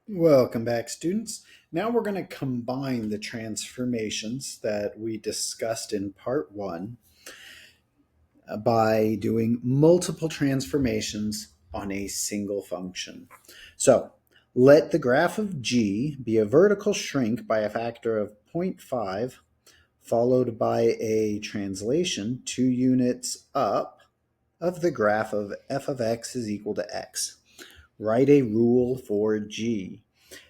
Welcome back, students. Now we're going to combine the transformations that we discussed in part one by doing multiple transformations on a single function. So let the graph of g be a vertical shrink by a factor of 0.5 followed by a translation 2 units up of the graph of f of x is equal to x. Write a rule for g.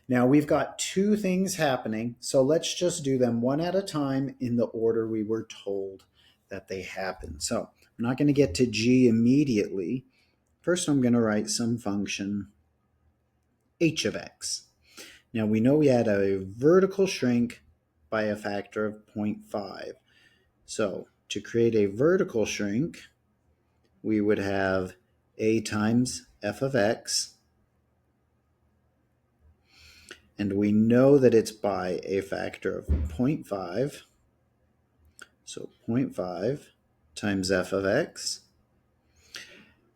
Now we've got two things happening, so let's just do them one at a time in the order we were told that they happen. So I'm not going to get to g immediately. First, I'm going to write some function h of x. Now we know we had a vertical shrink by a factor of 0.5. So to create a vertical shrink, we would have a times f of x, and we know that it's by a factor of 0.5. So 0.5 times f of x.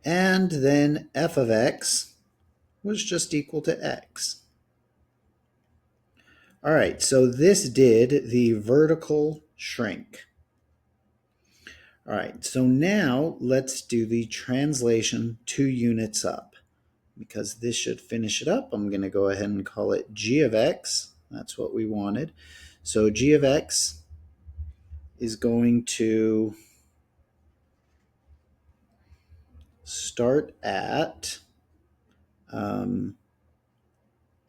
And then f of x was just equal to x. All right, so this did the vertical shrink. All right, so now let's do the translation 2 units up. Because this should finish it up, I'm going to go ahead and call it g of x. That's what we wanted. So g of x is going to start at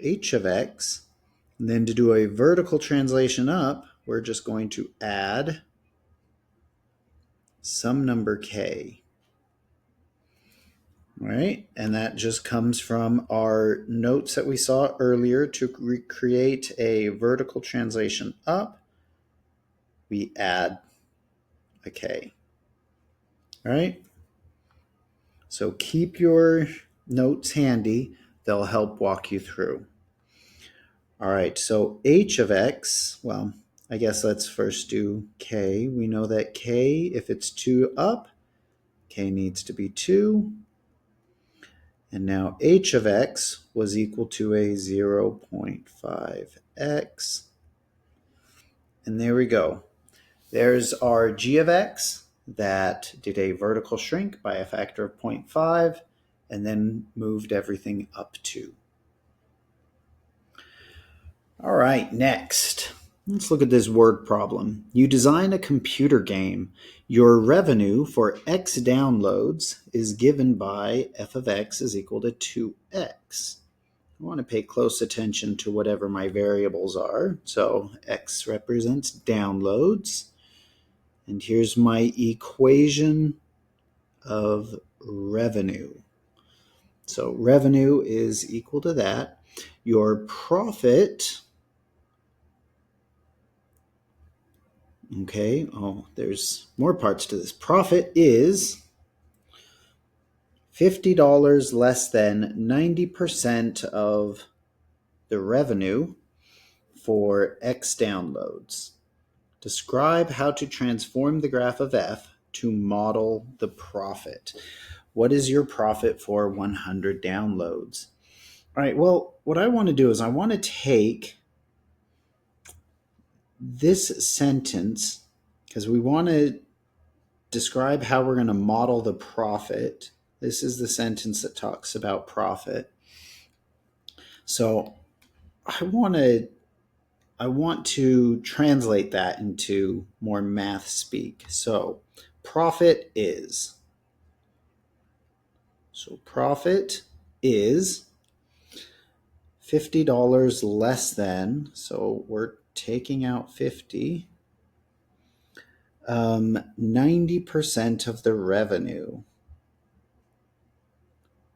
h of x. And then to do a vertical translation up, we're just going to add some number k. All right, and that just comes from our notes that we saw earlier. To recreate a vertical translation up, we add a k. All right, so keep your notes handy. They'll help walk you through. All right, so h of x, well, I guess let's first do k. We know that k, if it's 2 up, k needs to be 2. And now h of x was equal to a 0.5x. And there we go. There's our g of x that did a vertical shrink by a factor of 0.5 and then moved everything up 2. All right, next. Let's look at this word problem. You design a computer game. Your revenue for X downloads is given by f of x is equal to 2x. I want to pay close attention to whatever my variables are. So x represents downloads. And here's my equation of revenue. So revenue is equal to that. Your profit, okay, oh, there's more parts to this. Profit is $50 less than 90% of the revenue for X downloads. Describe how to transform the graph of f to model the profit. What is your profit for 100 downloads? All right, well, what I want to do is I want to take this sentence because we want to describe how we're going to model the profit. This is the sentence that talks about profit. So I want to translate that into more math speak. So profit is $50 less than, so we're taking out 50, 90% of the revenue.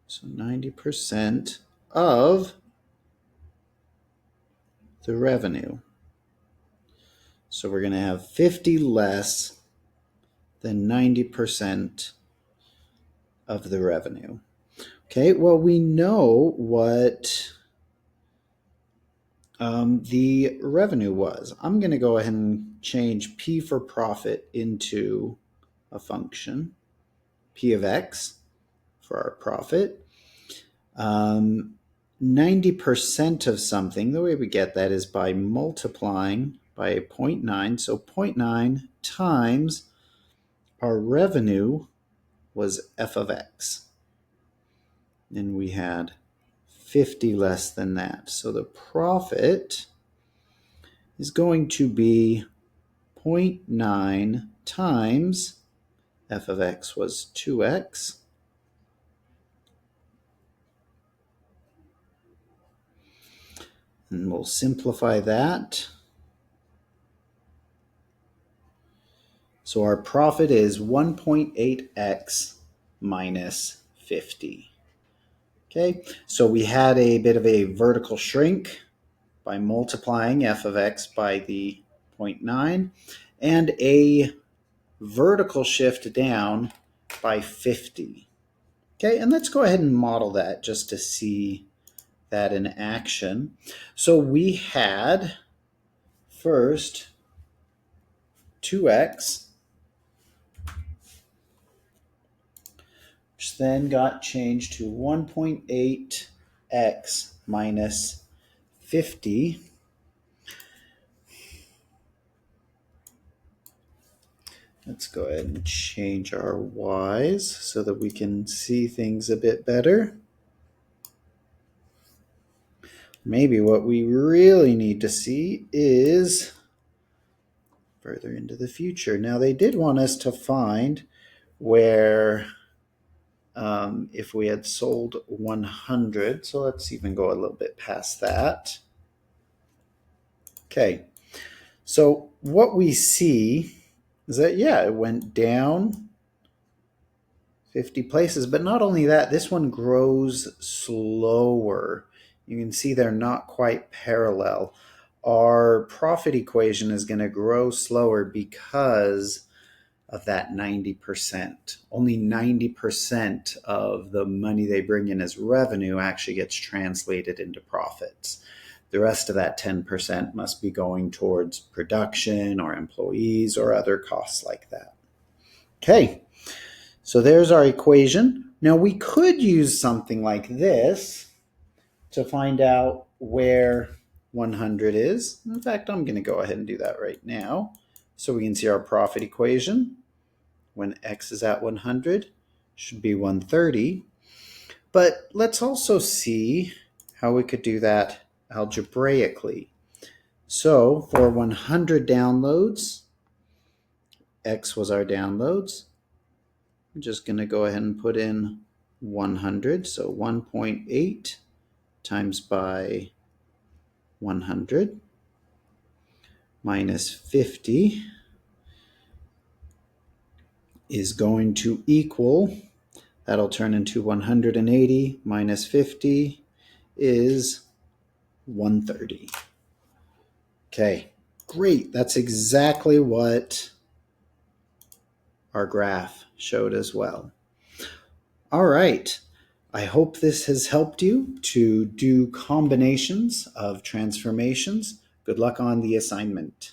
So 90% of the revenue. So we're going to have 50 less than 90% of the revenue. Okay, well, we know what the revenue was. I'm going to go ahead and change P for profit into a function, P of X for our profit. 90% of something, the way we get that is by multiplying by 0.9. So 0.9 times our revenue was f of x. And we had 50 less than that. So the profit is going to be 0.9 times f of x was 2x. And we'll simplify that. So our profit is 1.8x minus 50. Okay, so we had a bit of a vertical shrink by multiplying f of x by the 0.9 and a vertical shift down by 50. Okay, and let's go ahead and model that just to see that in action. So we had first 2x, which then got changed to 1.8x minus 50. Let's go ahead and change our y's so that we can see things a bit better. Maybe what we really need to see is further into the future. Now, they did want us to find where if we had sold 100, so let's even go a little bit past that. Okay, so what we see is that, yeah, it went down 50 places, but not only that, this one grows slower. You can see they're not quite parallel. Our profit equation is going to grow slower because of that 90%. Only 90% of the money they bring in as revenue actually gets translated into profits. The rest of that 10% must be going towards production or employees or other costs like that. Okay, so there's our equation. Now we could use something like this to find out where 100 is. In fact, I'm going to go ahead and do that right now so we can see our profit equation. When x is at 100, should be 130. But let's also see how we could do that algebraically. So for 100 downloads, x was our downloads. I'm just going to go ahead and put in 100. So 1.8 times by 100 minus 50 is going to equal, that'll turn into 180 minus 50 is 130. Okay, great. That's exactly what our graph showed as well. All right. I hope this has helped you to do combinations of transformations. Good luck on the assignment.